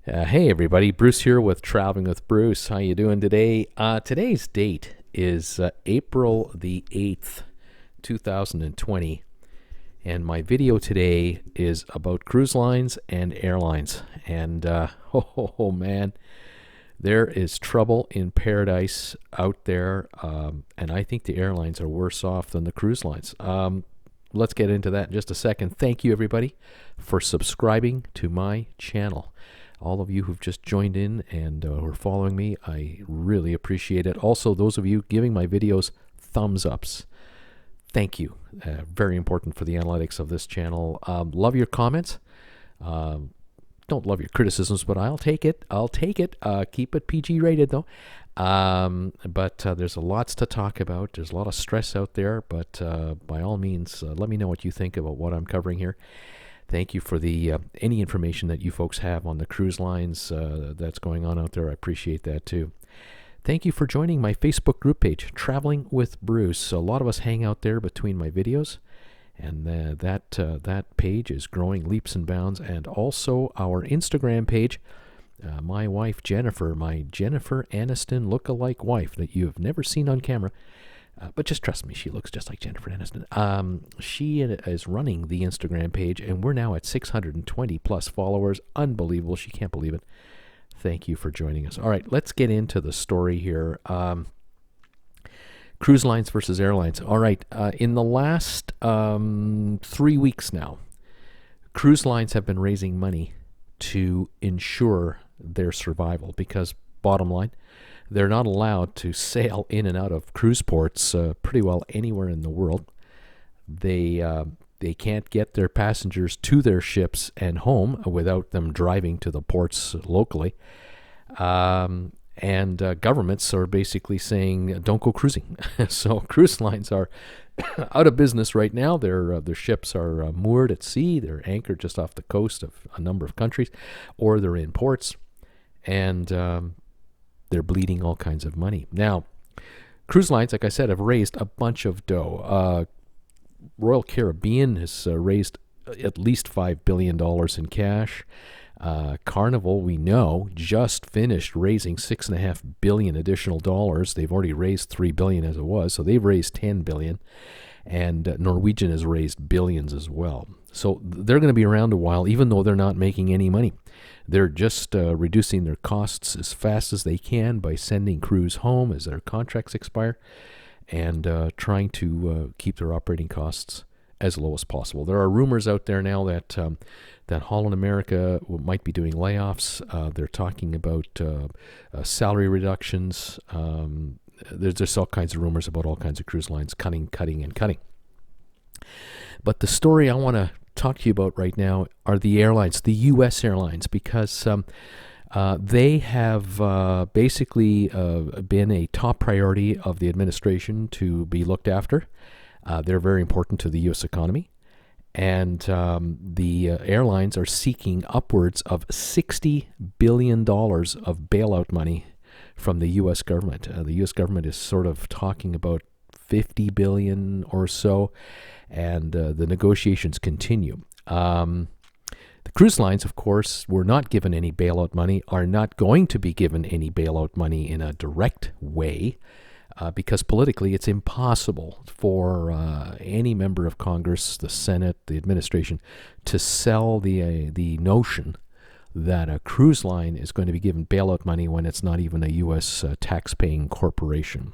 Hey everybody, Bruce here with Traveling with Bruce. How you doing today? Today's date is April the 8th, 2020, and my video today is about cruise lines and airlines. And oh man, there is trouble in paradise out there, and I think the airlines are worse off than the cruise lines. Let's get into that in just a second. Thank you everybody for subscribing to my channel. All of you who've just joined in and who are following me, I really appreciate it. Also, those of you giving my videos thumbs ups, thank you. Very important for the analytics of this channel. Love your comments. Don't love your criticisms, but I'll take it. I'll take it. Keep it PG rated, though. But there's lots to talk about. There's a lot of stress out there, but by all means, let me know what you think about what I'm covering here. Thank you for the any information that you folks have on the cruise lines that's going on out there. I appreciate that too. Thank you for joining my Facebook group page, Traveling with Bruce. A lot of us hang out there between my videos, and that page is growing leaps and bounds. And also our Instagram page, my wife Jennifer, my Jennifer Aniston look-alike wife that you have never seen on camera. But just trust me, she looks just like Jennifer Aniston. She is running the Instagram page, and we're now at 620 plus followers. Unbelievable. She can't believe it. Thank you for joining us. All right, let's get into the story here. Cruise lines versus airlines. All right, in the last 3 weeks now, cruise lines have been raising money to ensure their survival because, bottom line, they're not allowed to sail in and out of cruise ports pretty well anywhere in the world. They can't get their passengers to their ships and home without them driving to the ports locally. And governments are basically saying, don't go cruising. So cruise lines are out of business right now. Their ships are moored at sea. They're anchored just off the coast of a number of countries, or they're in ports. And they're bleeding all kinds of money. Now, cruise lines, like I said, have raised a bunch of dough. Royal Caribbean has raised at least $5 billion in cash. Carnival, we know, just finished raising $6.5 billion additional dollars. They've already raised $3 billion as it was, so they've raised $10 billion. And Norwegian has raised billions as well. So they're going to be around a while, even though they're not making any money. They're just reducing their costs as fast as they can by sending crews home as their contracts expire and trying to keep their operating costs as low as possible. There are rumors out there now that Holland America might be doing layoffs. They're talking about salary reductions. There's all kinds of rumors about all kinds of cruise lines cutting. But the story I want to talk to you about right now are the airlines, the U.S. airlines, because they have basically been a top priority of the administration to be looked after. They're very important to the U.S. economy. And the airlines are seeking upwards of $60 billion of bailout money from the U.S. government. The U.S. government is sort of talking about $50 billion or so, and the negotiations continue. The cruise lines, of course, were not given any bailout money, are not going to be given any bailout money in a direct way, because politically it's impossible for any member of Congress, the Senate, the administration, to sell the notion that a cruise line is going to be given bailout money when it's not even a U.S. tax-paying corporation.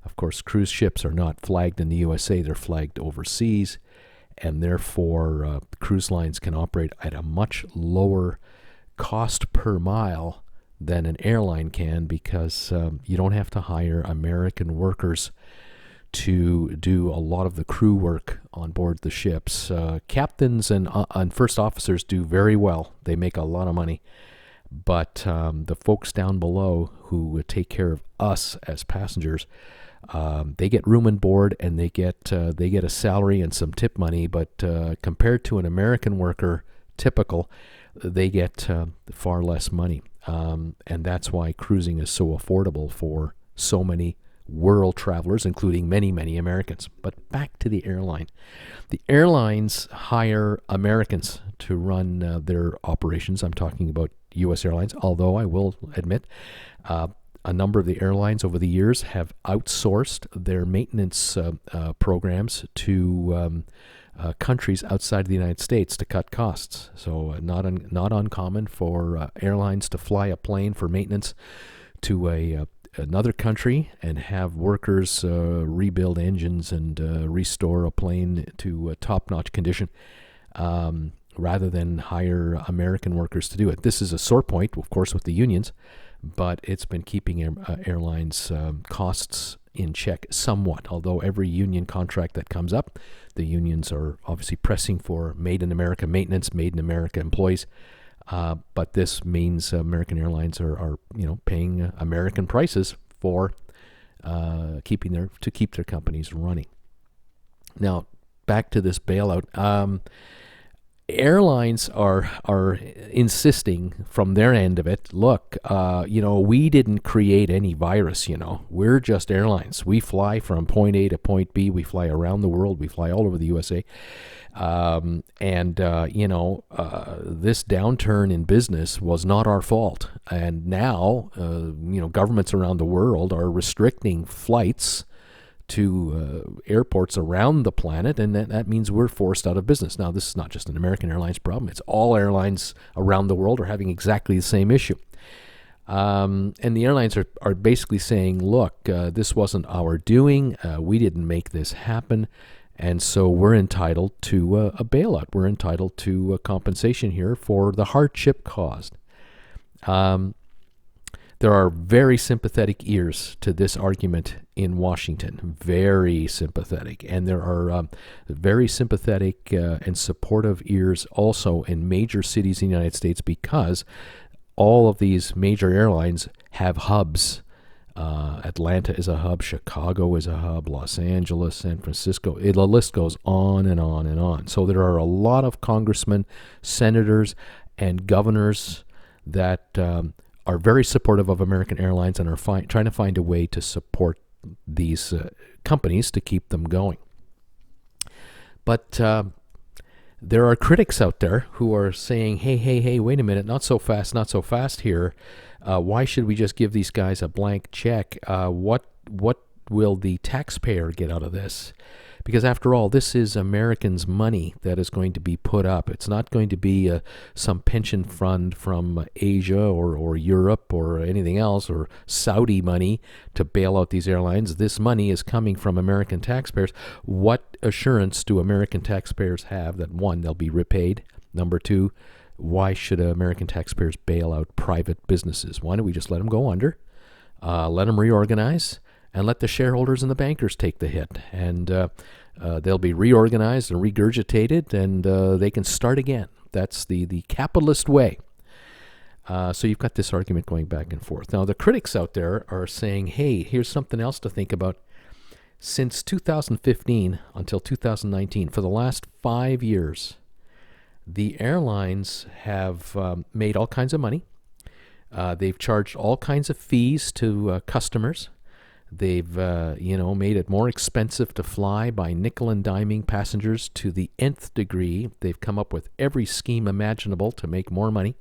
Of course, cruise ships are not flagged in the USA, they're flagged overseas, and therefore cruise lines can operate at a much lower cost per mile than an airline can because you don't have to hire American workers to do a lot of the crew work on board the ships. Captains and first officers do very well. They make a lot of money. But the folks down below who take care of us as passengers, they get room and board, and they get a salary and some tip money. But compared to an American worker, typical, they get far less money, and that's why cruising is so affordable for so many world travelers, including many, many Americans. But back to the airline. The airlines hire Americans to run their operations. I'm talking about U.S. Airlines, although I will admit a number of the airlines over the years have outsourced their maintenance programs to countries outside of the United States to cut costs. So not uncommon for airlines to fly a plane for maintenance to another country and have workers rebuild engines and restore a plane to top-notch condition rather than hire American workers to do it. This is a sore point, of course, with the unions, but it's been keeping airlines' costs in check somewhat. Although every union contract that comes up, the unions are obviously pressing for made in America maintenance, made in America employees. But this means American Airlines are paying American prices for keep their companies running. Now, back to this bailout. Airlines are insisting from their end of it, look, we didn't create any virus, We're just airlines. We fly from point A to point B. We fly around the world. We fly all over the USA. This downturn in business was not our fault. And now, governments around the world are restricting flights to airports around the planet, and that means we're forced out of business. Now, this is not just an American Airlines problem. It's all airlines around the world are having exactly the same issue. And the airlines are basically saying, look, this wasn't our doing. We didn't make this happen. And so we're entitled to a bailout. We're entitled to a compensation here for the hardship caused. There are very sympathetic ears to this argument in Washington, very sympathetic. And there are very sympathetic and supportive ears also in major cities in the United States, because all of these major airlines have hubs. Atlanta is a hub, Chicago is a hub, Los Angeles, San Francisco. The list goes on and on and on. So there are a lot of congressmen, senators, and governors that are very supportive of American Airlines and are trying to find a way to support these companies to keep them going. But there are critics out there who are saying, hey, wait a minute, not so fast here. Why should we just give these guys a blank check? What will the taxpayer get out of this? Because after all, this is Americans' money that is going to be put up. It's not going to be some pension fund from Asia or Europe or anything else, or Saudi money to bail out these airlines. This money is coming from American taxpayers. What assurance do American taxpayers have that, one, they'll be repaid? Number two, why should American taxpayers bail out private businesses? Why don't we just let them go under, let them reorganize, and let the shareholders and the bankers take the hit? And they'll be reorganized and regurgitated, and they can start again. That's the capitalist way. So you've got this argument going back and forth. Now, the critics out there are saying, hey, here's something else to think about. Since 2015 until 2019, for the last 5 years, the airlines have made all kinds of money. They've charged all kinds of fees to customers. They've made it more expensive to fly by nickel and diming passengers to the nth degree. They've come up with every scheme imaginable to make more money.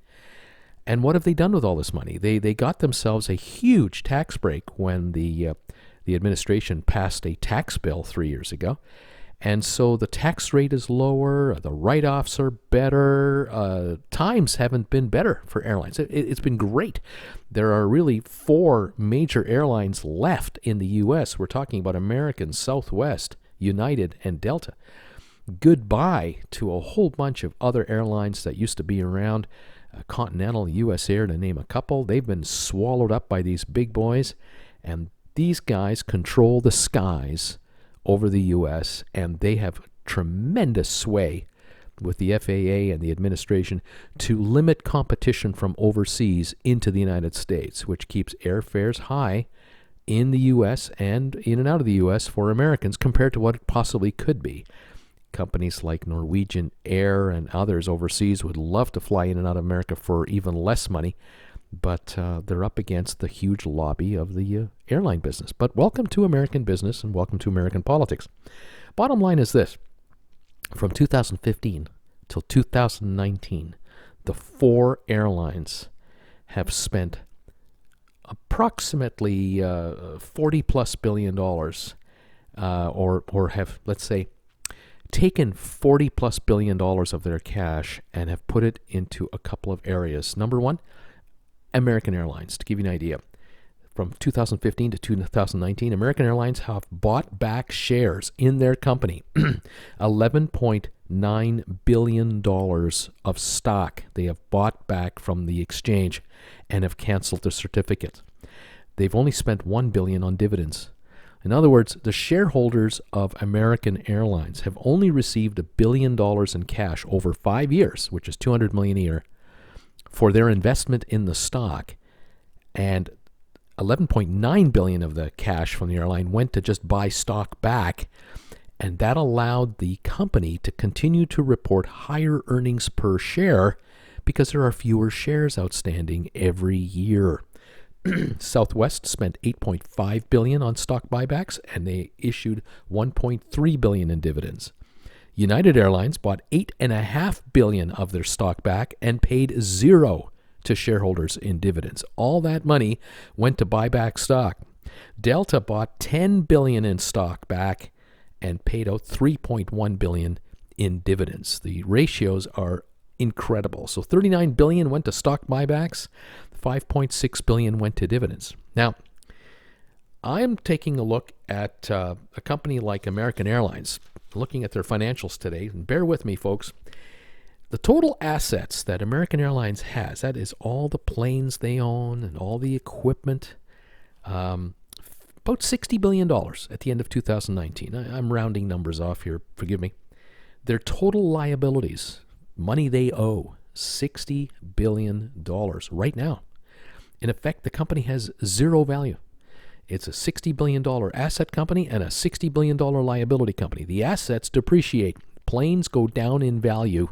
And what have they done with all this money? They got themselves a huge tax break when the administration passed a tax bill 3 years ago. And so the tax rate is lower, the write-offs are better, times haven't been better for airlines. It's been great. There are really 4 major airlines left in the U.S. We're talking about American, Southwest, United, and Delta. Goodbye to a whole bunch of other airlines that used to be around, Continental, US Air, to name a couple. They've been swallowed up by these big boys, and these guys control the skies over the U.S., and they have tremendous sway with the FAA and the administration to limit competition from overseas into the United States, which keeps airfares high in the U.S. and in and out of the U.S. for Americans compared to what it possibly could be. Companies like Norwegian, Air, and others overseas would love to fly in and out of America for even less money. but they're up against the huge lobby of the airline business. But welcome to American business and welcome to American politics. Bottom line is this. From 2015 till 2019, the four airlines have spent approximately $40+ billion, or have, let's say, taken $40+ billion of their cash and have put it into a couple of areas. Number one, American Airlines. To give you an idea, from 2015 to 2019, American Airlines have bought back shares in their company, $11.9 billion of stock they have bought back from the exchange and have canceled the certificate. They've only spent $1 billion on dividends. In other words, the shareholders of American Airlines have only received $1 billion in cash over 5 years, which is $200 million a year, for their investment in the stock, and $11.9 billion of the cash from the airline went to just buy stock back, and that allowed the company to continue to report higher earnings per share because there are fewer shares outstanding every year. Southwest spent $8.5 billion on stock buybacks, and they issued $1.3 billion in dividends. United Airlines bought $8.5 billion of their stock back and paid zero to shareholders in dividends. All that money went to buy back stock. Delta bought $10 billion in stock back and paid out $3.1 billion in dividends. The ratios are incredible. So $39 billion went to stock buybacks, $5.6 billion went to dividends. Now, I'm taking a look at a company like American Airlines, looking at their financials today, and bear with me, folks. The total assets that American Airlines has, that is all the planes they own and all the equipment, about $60 billion at the end of 2019. I'm rounding numbers off here, forgive me. Their total liabilities, money they owe, $60 billion right now. In effect, the company has zero value. It's a $60 billion asset company and a $60 billion liability company. The assets depreciate. Planes go down in value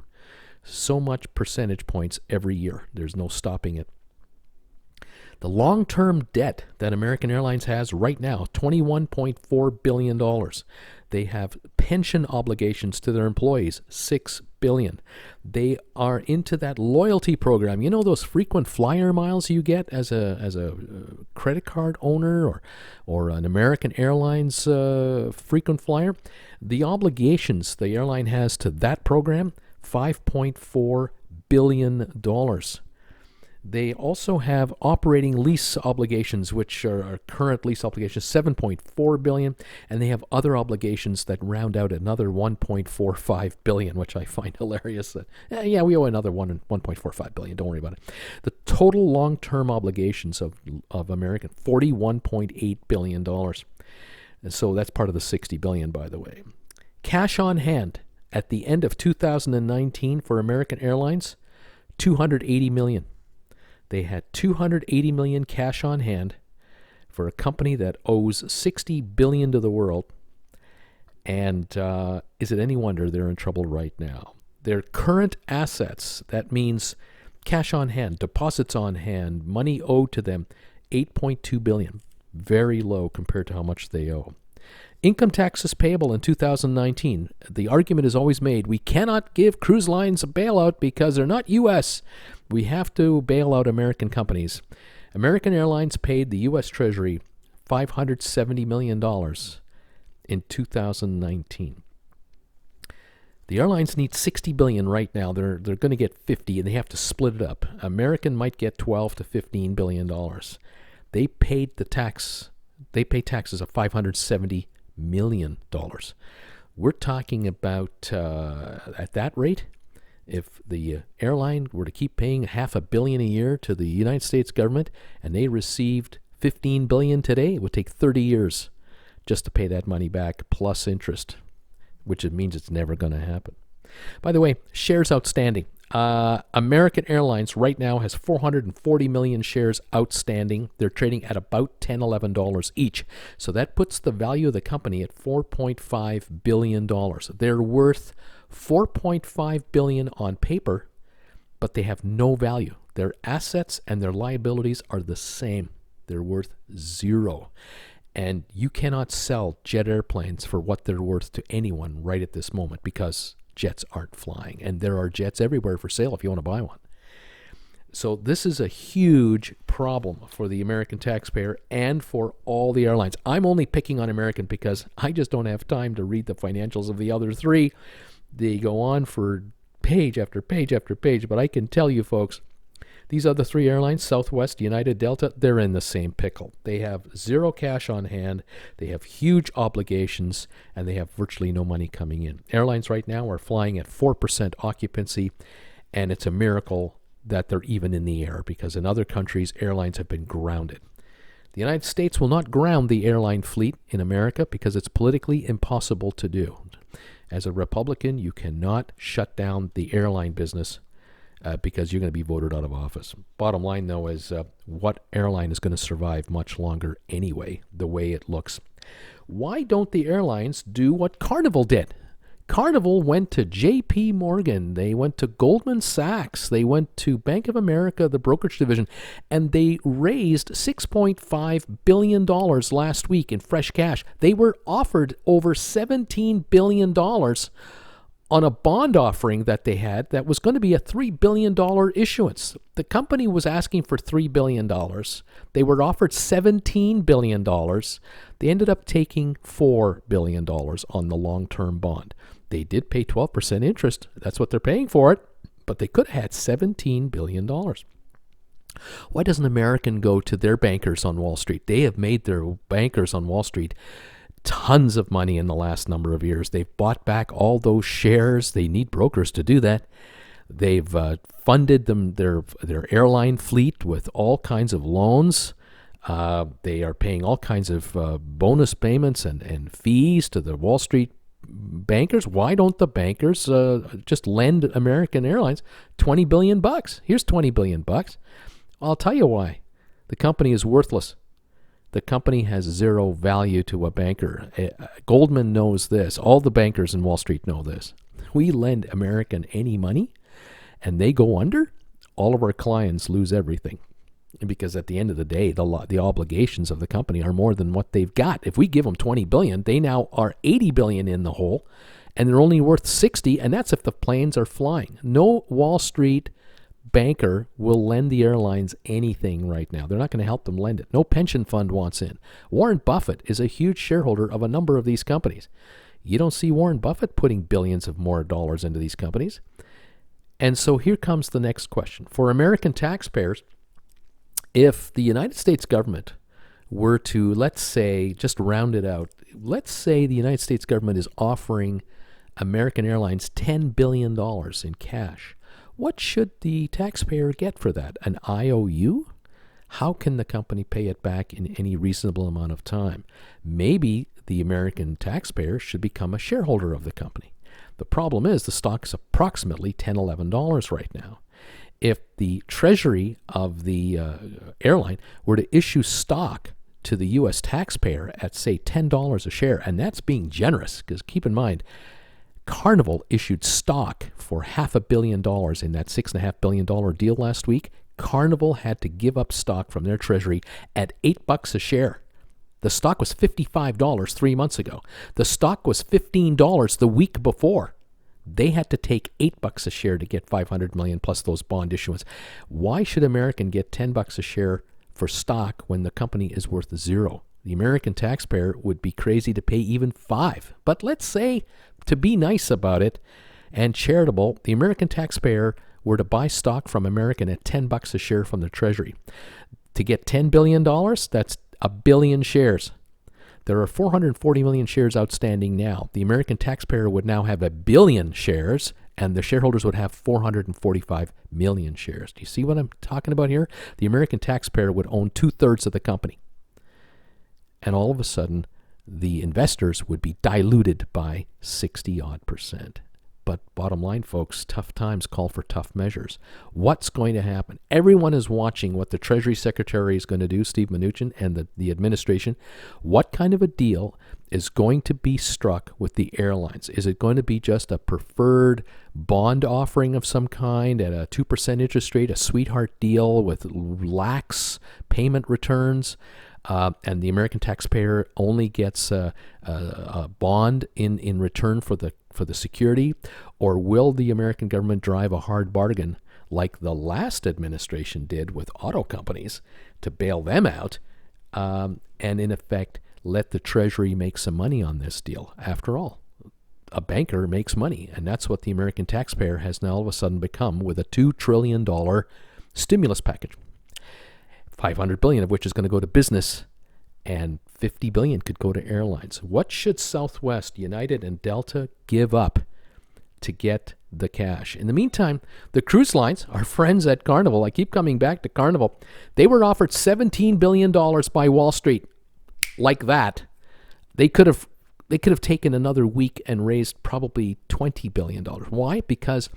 so much percentage points every year. There's no stopping it. The long-term debt that American Airlines has right now, $21.4 billion. They have pension obligations to their employees, $6 billion. They are into that loyalty program. You know those frequent flyer miles you get as a credit card owner or an American Airlines frequent flyer? The obligations the airline has to that program, $5.4 billion. They also have operating lease obligations, which are current lease obligations, $7.4 billion, and they have other obligations that round out another $1.45 billion, which I find hilarious. We owe another $1.45 billion. Don't worry about it. The total long-term obligations of American, $41.8 billion. And so that's part of the $60 billion, by the way. Cash on hand at the end of 2019 for American Airlines, $280 million. They had $280 million cash on hand for a company that owes $60 billion to the world. And is it any wonder they're in trouble right now? Their current assets, that means cash on hand, deposits on hand, money owed to them, $8.2 billion. Very low compared to how much they owe. Income taxes payable in 2019. The argument is always made, we cannot give cruise lines a bailout because they're not U.S. We have to bail out American companies. American Airlines paid the U.S. Treasury $570 million in 2019. The airlines need $60 billion right now. They're going to get $50, and they have to split it up. American might get $12 to $15 billion. They paid the tax. They pay taxes of $570 million. We're talking about at that rate, if the airline were to keep paying $500 million a year to the United States government and they received $15 billion today, it would take 30 years just to pay that money back plus interest, which it means it's never going to happen. By the way, shares outstanding. American Airlines right now has 440 million shares outstanding. They're trading at about $10, $11 each. So that puts the value of the company at $4.5 billion. They're worth $4.5 billion on paper, but they have no value. Their assets and their liabilities are the same. They're worth zero. And you cannot sell jet airplanes for what they're worth to anyone right at this moment because jets aren't flying. And there are jets everywhere for sale if you want to buy one. So this is a huge problem for the American taxpayer and for all the airlines. I'm only picking on American because I just don't have time to read the financials of the other three. They go on for page after page after page. But I can tell you, folks, these other three airlines, Southwest, United, Delta, they're in the same pickle. They have zero cash on hand, they have huge obligations, and they have virtually no money coming in. Airlines right now are flying at 4% occupancy, and it's a miracle that they're even in the air because in other countries, airlines have been grounded. The United States will not ground the airline fleet in America because it's politically impossible to do. As a Republican, you cannot shut down the airline business because you're going to be voted out of office. Bottom line, though, is what airline is going to survive much longer anyway, the way it looks. Why don't the airlines do what Carnival did? Carnival went to J.P. Morgan, they went to Goldman Sachs, they went to Bank of America, the brokerage division, and they raised $6.5 billion last week in fresh cash. They were offered over $17 billion on a bond offering that they had that was going to be a $3 billion issuance. The company was asking for $3 billion. They were offered $17 billion. They ended up taking $4 billion on the long-term bond. They did pay 12% interest. That's what they're paying for it. But they could have had $17 billion. Why doesn't American go to their bankers on Wall Street? They have made their bankers on Wall Street tons of money in the last number of years. They've bought back all those shares. They need brokers to do that. They've funded their airline fleet with all kinds of loans. They are paying all kinds of bonus payments and fees to the Wall Street bankers. Why don't the bankers just lend American Airlines $20 billion? Here's $20 billion. I'll tell you why. The company is worthless. The company has zero value to a banker. Goldman knows this. All the bankers in Wall Street know this. We lend American any money and they go under, all of our clients lose everything. Because at the end of the day, the obligations of the company are more than what they've got. If we give them $20 billion, they now are $80 billion in the hole, and they're only worth $60, and that's if the planes are flying. No Wall Street banker will lend the airlines anything right now. They're not going to help them lend it. No pension fund wants in. Warren Buffett is a huge shareholder of a number of these companies. You don't see Warren Buffett putting billions of more dollars into these companies. And so here comes the next question. For American taxpayers, if the United States government were to, let's say, just round it out, let's say the United States government is offering American Airlines $10 billion in cash. What should the taxpayer get for that? An IOU? How can the company pay it back in any reasonable amount of time? Maybe the American taxpayer should become a shareholder of the company. The problem is the stock is approximately $10, $11 right now. If the treasury of the airline were to issue stock to the U.S. taxpayer at, say, $10 a share, and that's being generous, because keep in mind, Carnival issued stock for $500 million in that $6.5 billion deal last week. Carnival had to give up stock from their treasury at $8 a share. The stock was $55 3 months ago. The stock was $15 the week before. They had to take $8 a share to get $500 million plus those bond issuance. Why should American get $10 a share for stock when the company is worth zero? The American taxpayer would be crazy to pay even $5. But let's say, to be nice about it and charitable, the American taxpayer were to buy stock from American at $10 a share from the treasury. To get $10 billion, that's 1 billion shares. There are 440 million shares outstanding now. The American taxpayer would now have 1 billion shares, and the shareholders would have 445 million shares. Do you see what I'm talking about here? The American taxpayer would own 2/3 of the company. And all of a sudden, the investors would be diluted by 60-odd%. But bottom line, folks, tough times call for tough measures. What's going to happen? Everyone is watching what the Treasury Secretary is going to do, Steve Mnuchin, and the administration. What kind of a deal is going to be struck with the airlines? Is it going to be just a preferred bond offering of some kind at a 2% interest rate, a sweetheart deal with lax payment returns? And the American taxpayer only gets a bond in return for the security? Or will the American government drive a hard bargain like the last administration did with auto companies to bail them out and in effect let the Treasury make some money on this deal? After all, a banker makes money, and that's what the American taxpayer has now all of a sudden become with a $2 trillion stimulus package. $500 billion of which is going to go to business, and $50 billion could go to airlines. What should Southwest, United, and Delta give up to get the cash? In the meantime, the cruise lines, our friends at Carnival, I keep coming back to Carnival, they were offered $17 billion by Wall Street. Like that, they could have taken another week and raised probably $20 billion. Why? Because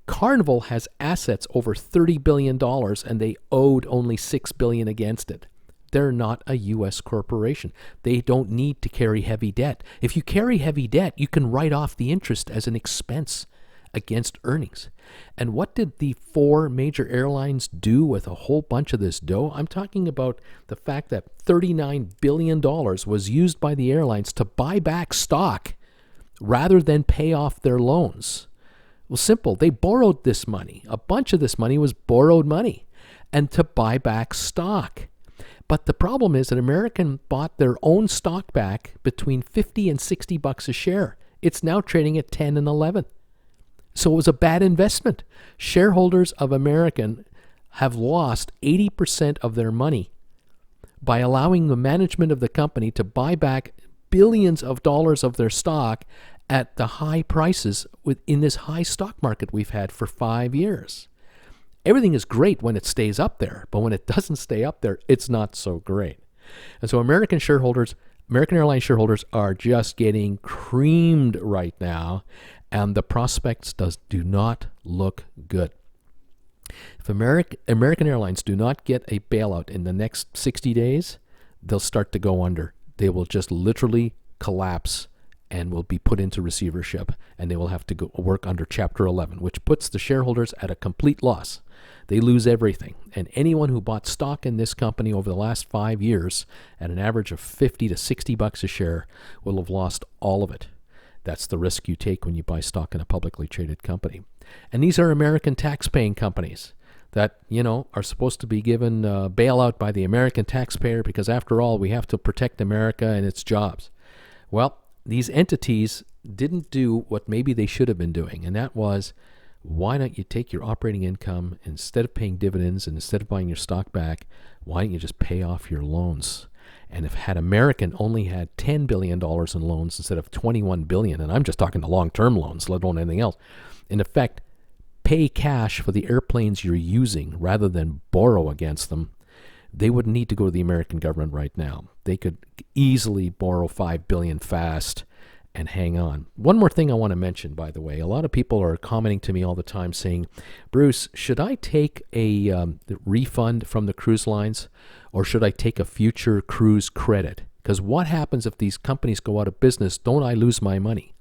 Carnival has assets over $30 billion and they owed only $6 billion against it. They're not a U.S. corporation. They don't need to carry heavy debt. If you carry heavy debt, you can write off the interest as an expense against earnings. And what did the four major airlines do with a whole bunch of this dough? I'm talking about the fact that $39 billion was used by the airlines to buy back stock rather than pay off their loans. Well, simple. They borrowed this money. A bunch of this money was borrowed money and to buy back stock. But the problem is that American bought their own stock back between $50 and $60 a share. It's now trading at 10 and 11. So it was a bad investment. Shareholders of American have lost 80% of their money by allowing the management of the company to buy back billions of dollars of their stock at the high prices in this high stock market we've had for 5 years. Everything is great when it stays up there, but when it doesn't stay up there, it's not so great. And so American Airlines shareholders are just getting creamed right now, and the prospects do not look good. If American Airlines do not get a bailout in the next 60 days, they'll start to go under. They will just literally collapse and will be put into receivership, and they will have to go work under Chapter 11, which puts the shareholders at a complete loss. They lose everything. And anyone who bought stock in this company over the last 5 years at an average of $50 to $60 a share will have lost all of it. That's the risk you take when you buy stock in a publicly traded company. And these are American tax-paying companies that, are supposed to be given bailout by the American taxpayer because, after all, we have to protect America and its jobs. Well, these entities didn't do what maybe they should have been doing, and that was, why don't you take your operating income, instead of paying dividends and instead of buying your stock back, why don't you just pay off your loans? And if American only had $10 billion in loans instead of $21 billion, and I'm just talking the long-term loans, let alone anything else, in effect, pay cash for the airplanes you're using rather than borrow against them, they wouldn't need to go to the American government right now. They could easily borrow $5 billion fast and hang on. One more thing I want to mention, by the way. A lot of people are commenting to me all the time saying, Bruce, should I take a refund from the cruise lines, or should I take a future cruise credit? Because what happens if these companies go out of business? Don't I lose my money?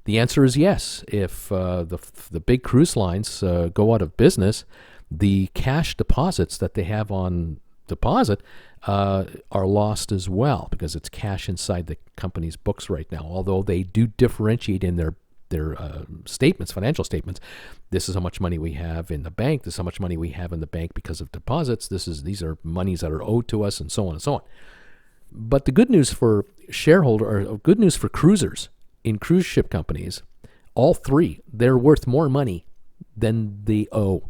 The answer is yes. If the big cruise lines go out of business, the cash deposits that they have on deposit are lost as well, because it's cash inside the company's books right now. Although they do differentiate in their statements, financial statements. This is how much money we have in the bank. This is how much money we have in the bank because of deposits. These are monies that are owed to us, and so on and so on. But the good news for good news for cruisers in cruise ship companies, all three, they're worth more money than they owe.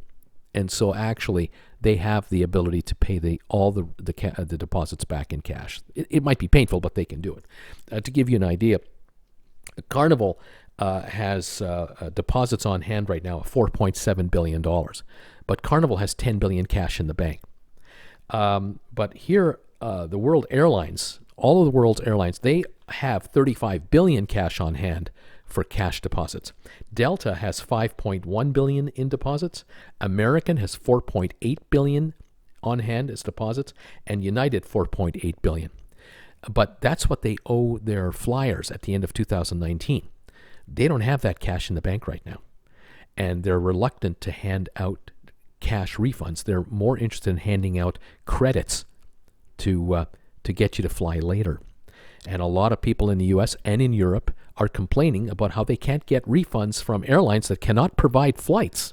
And so actually, they have the ability to pay all the deposits back in cash. It might be painful, but they can do it. To give you an idea, Carnival has deposits on hand right now of $4.7 billion. But Carnival has $10 billion cash in the bank. But here, the world airlines, all of the world's airlines, they have $35 billion cash on hand for cash deposits. Delta has $5.1 billion in deposits. American has $4.8 billion on hand as deposits, and United $4.8 billion. But that's what they owe their flyers at the end of 2019. They don't have that cash in the bank right now, and they're reluctant to hand out cash refunds. They're more interested in handing out credits to get you to fly later. And a lot of people in the U.S. and in Europe are complaining about how they can't get refunds from airlines that cannot provide flights.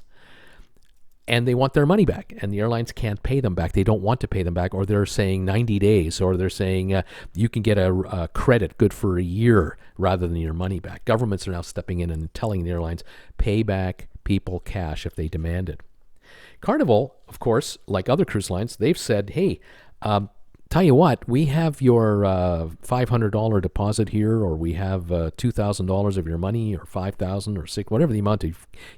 And they want their money back, and the airlines can't pay them back. They don't want to pay them back, or they're saying 90 days, or they're saying you can get a credit good for a year rather than your money back. Governments are now stepping in and telling the airlines, pay back people cash if they demand it. Carnival, of course, like other cruise lines, they've said, hey, tell you what, we have your $500 deposit here, or we have $2,000 of your money, or $5,000 or $6,000, whatever the amount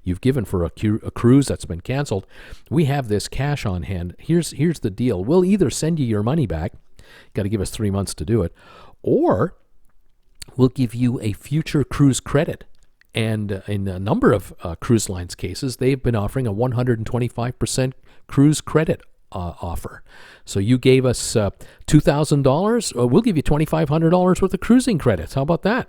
you've given for a cruise that's been canceled. We have this cash on hand. Here's the deal. We'll either send you your money back, got to give us 3 months to do it, or we'll give you a future cruise credit. And in a number of cruise lines cases, they've been offering a 125% cruise credit offer. So you gave us $2,000, we'll give you $2,500 worth of cruising credits. How about that?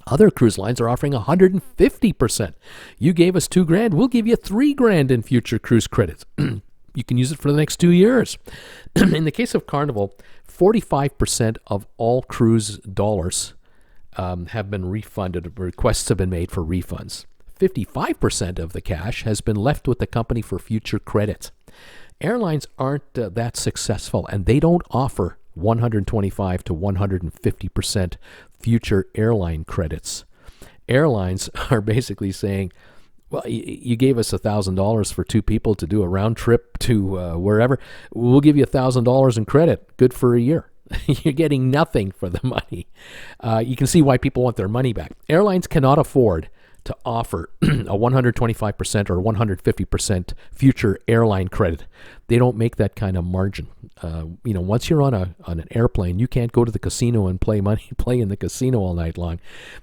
Other cruise lines are offering 150%. You gave us $2,000, we'll give you $3,000 in future cruise credits. You can use it for the next 2 years. In the case of Carnival, 45% of all cruise dollars have been refunded. Requests have been made for refunds. 55% of the cash has been left with the company for future credits. Airlines aren't that successful, and they don't offer 125 to 150% future airline credits. Airlines are basically saying, well, you gave us $1,000 for 2 people to do a round trip to wherever. We'll give you $1,000 in credit. Good for a year. You're getting nothing for the money. You can see why people want their money back. Airlines cannot afford to offer a 125% or 150% future airline credit. They don't make that kind of margin. Once you're on an airplane, you can't go to the casino and play in the casino all night long.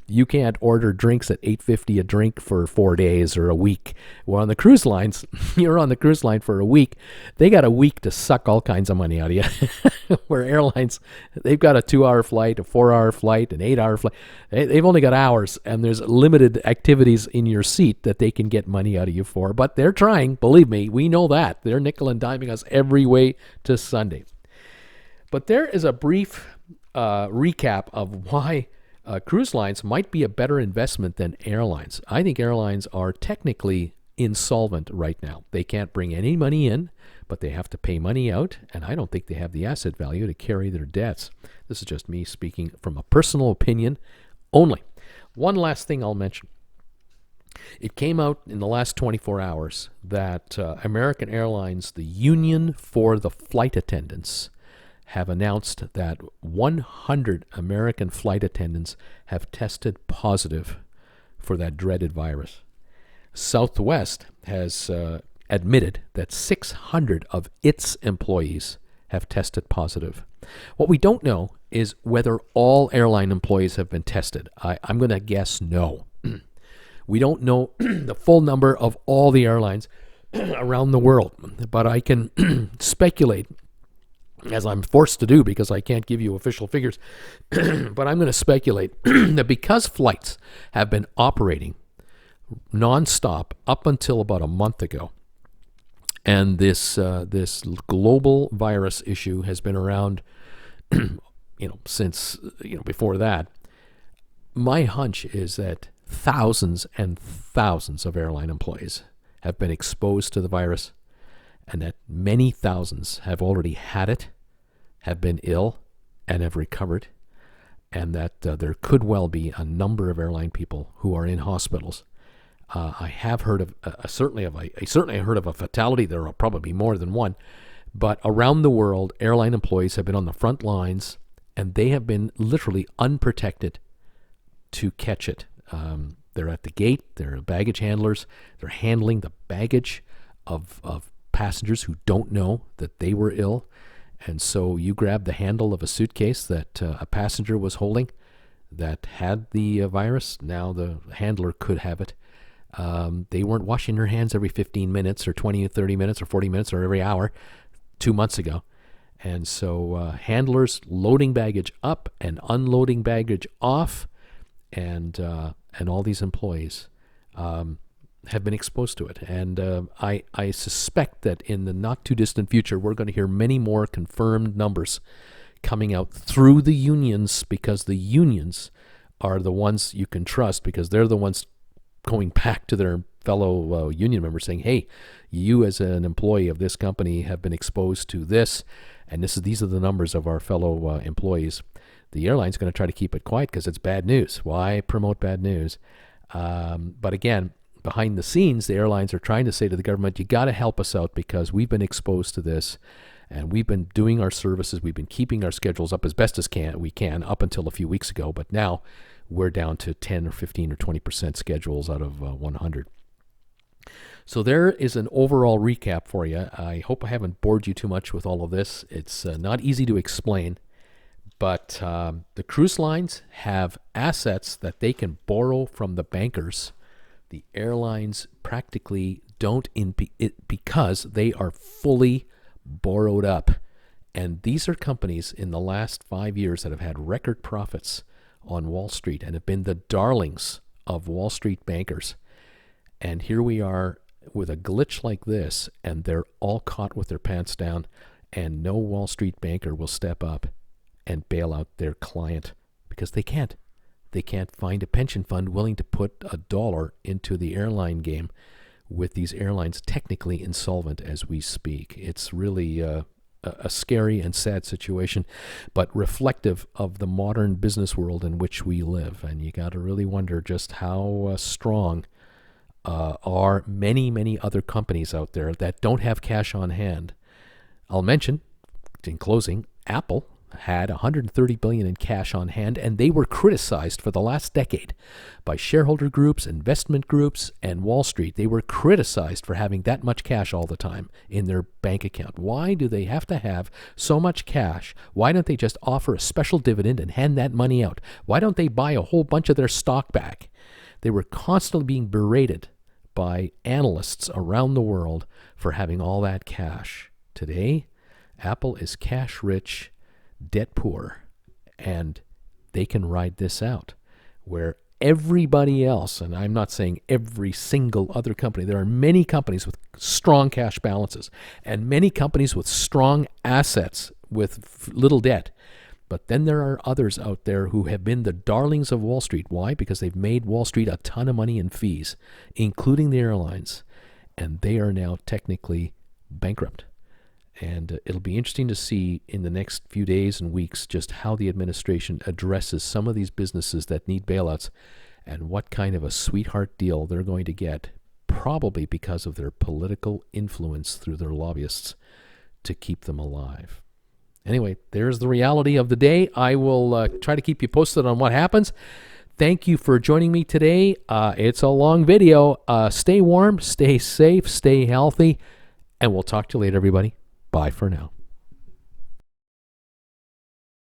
You can't order drinks at $8.50 a drink for 4 days or a week. Well, on the cruise lines, you're on the cruise line for a week. They got a week to suck all kinds of money out of you. Where airlines, they've got a 2-hour flight, a 4-hour flight, an 8-hour flight. They've only got hours, and there's limited activities in your seat that they can get money out of you for. But they're trying, believe me, we know that. They're nickel and diming us every way to Sunday. But there is a brief recap of why cruise lines might be a better investment than airlines. I think airlines are technically insolvent right now. They can't bring any money in, but they have to pay money out, and I don't think they have the asset value to carry their debts. This is just me speaking from a personal opinion only. One last thing I'll mention. It came out in the last 24 hours that American Airlines, the union for the flight attendants, have announced that 100 American flight attendants have tested positive for that dreaded virus. Southwest has admitted that 600 of its employees have tested positive. What we don't know is whether all airline employees have been tested. I'm going to guess no. We don't know the full number of all the airlines around the world, but I can speculate, as I'm forced to do because I can't give you official figures, but I'm going to speculate that because flights have been operating nonstop up until about a month ago, and this global virus issue has been around, since before that, my hunch is that thousands and thousands of airline employees have been exposed to the virus, and that many thousands have already had it, have been ill, and have recovered, and that there could well be a number of airline people who are in hospitals. I have heard of certainly heard of a fatality. There are probably more than one, but around the world, airline employees have been on the front lines, and they have been literally unprotected to catch it. They're at the gate. They're baggage handlers. They're handling the baggage of passengers who don't know that they were ill. And so you grab the handle of a suitcase that a passenger was holding. that had the virus. Now the handler could have it. They weren't washing their hands every 15 minutes or 20 or 30 minutes or 40 minutes or every hour 2 months ago. And so handlers loading baggage up and unloading baggage off, and all these employees have been exposed to it. And I suspect that in the not too distant future, we're going to hear many more confirmed numbers coming out through the unions, because the unions are the ones you can trust, because they're the ones going back to their fellow union members saying, hey, you as an employee of this company have been exposed to this, and these are the numbers of our fellow employees. The airline's going to try to keep it quiet because it's bad news. Why promote bad news? But again, behind the scenes, the airlines are trying to say to the government, you got to help us out because we've been exposed to this, and we've been doing our services. We've been keeping our schedules up as best as we can up until a few weeks ago, but now we're down to 10 or 15 or 20% schedules out of 100. So there is an overall recap for you. I hope I haven't bored you too much with all of this. It's not easy to explain, but the cruise lines have assets that they can borrow from the bankers. The airlines practically don't, because they are fully borrowed up. And these are companies in the last 5 years that have had record profits on Wall Street and have been the darlings of Wall Street bankers. And here we are with a glitch like this, and they're all caught with their pants down, and no Wall Street banker will step up and bail out their client because they can't. They can't find a pension fund willing to put $1 into the airline game with these airlines technically insolvent as we speak. It's really a scary and sad situation, but reflective of the modern business world in which we live. And you got to really wonder just how strong are many, many other companies out there that don't have cash on hand. I'll mention, in closing, Apple had $130 billion in cash on hand, and they were criticized for the last decade by shareholder groups, investment groups, and Wall Street. They were criticized for having that much cash all the time in their bank account. Why do they have to have so much cash? Why don't they just offer a special dividend and hand that money out? Why don't they buy a whole bunch of their stock back? They were constantly being berated by analysts around the world for having all that cash. Today, Apple is cash rich, debt poor, and they can ride this out, where everybody else, and I'm not saying every single other company, there are many companies with strong cash balances and many companies with strong assets with little debt. But then there are others out there who have been the darlings of Wall Street. Why? Because they've made Wall Street a ton of money in fees, including the airlines, and they are now technically bankrupt. And it'll be interesting to see in the next few days and weeks just how the administration addresses some of these businesses that need bailouts and what kind of a sweetheart deal they're going to get, probably because of their political influence through their lobbyists to keep them alive. Anyway, there's the reality of the day. I will try to keep you posted on what happens. Thank you for joining me today. It's a long video. Stay warm, stay safe, stay healthy, and we'll talk to you later, everybody. Bye for now.